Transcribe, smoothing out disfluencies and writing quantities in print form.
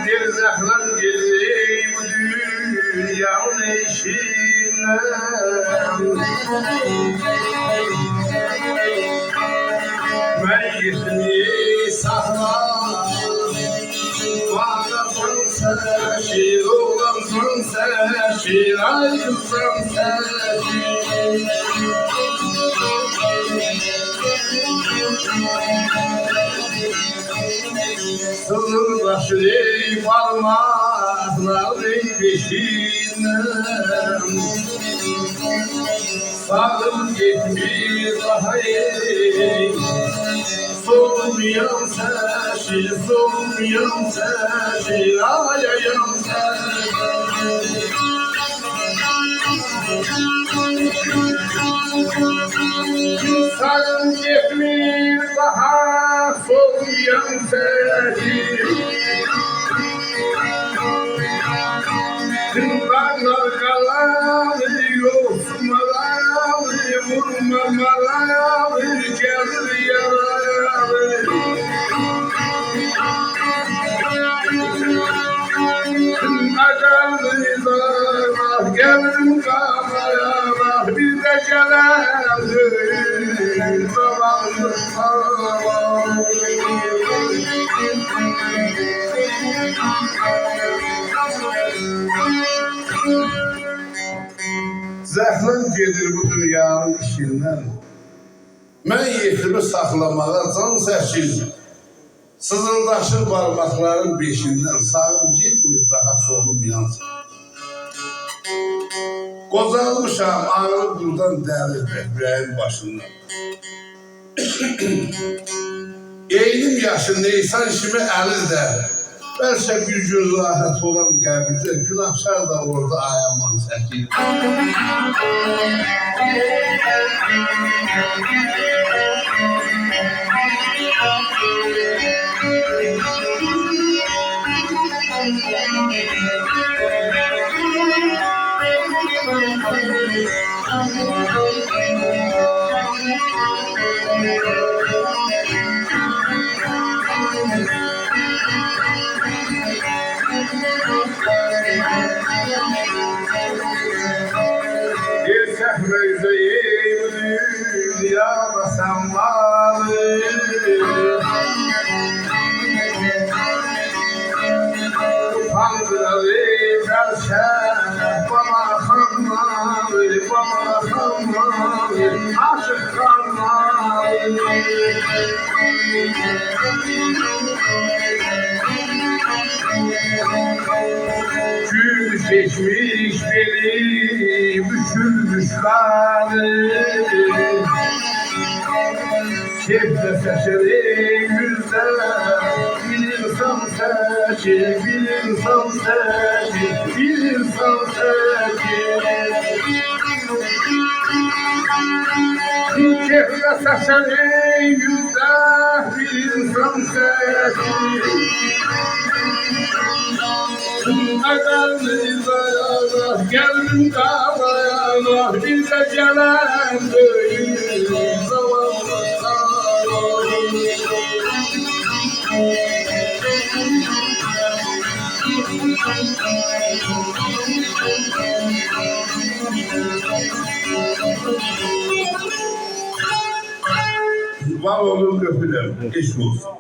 Bir zahran geleyim dünyanın eşiğine, meyyitini sakla, bağlasın seçil, oğlansın seçil, ayrılsın seçil. Sırdaşlı parmakların peşinden sarıp gitmiş daha iyi. Solmayan seçil, solmayan seçil, ayayan seçil. Sarıp gitmiş daha solmayan seçil. Malalı, yosmalalı, vurmamalı, gelir yaralı. Acalıyız Allah, gelir kamayalar, bir de gelendir, zavallı Allah. Zəhləm gedir bu dünyanın işindən, mən yetimi saxlamağa can çəkir. Sızıldaşır parmakların beşindən, sağım yetmir daha solum yansın. Qocalmışam, ağrı buradan dəlir ürəyin başından. Eynim yaşın neysan işimi əlində, bəlkə bir gün rahat olan qəbirdə, günahkar da orada ayaman çəkir. Gerçek mevzeyim dünyada sen varım. Tanrı'lı belki bana kanmalı, aşık kanmalı. Gül seçmiş beni, bükülmüşleri. Sebze seçeri yüzde, bir insan seçir, bir insan seçir, bir insan seçir. Sebze seçeri yüzde, bir insan seçir. Agalıyız ayağlar, geldim kavayağlar, bize gelen değil, zavallı sağlar. Sağ olun, öpürüm. Geçmiş olsun.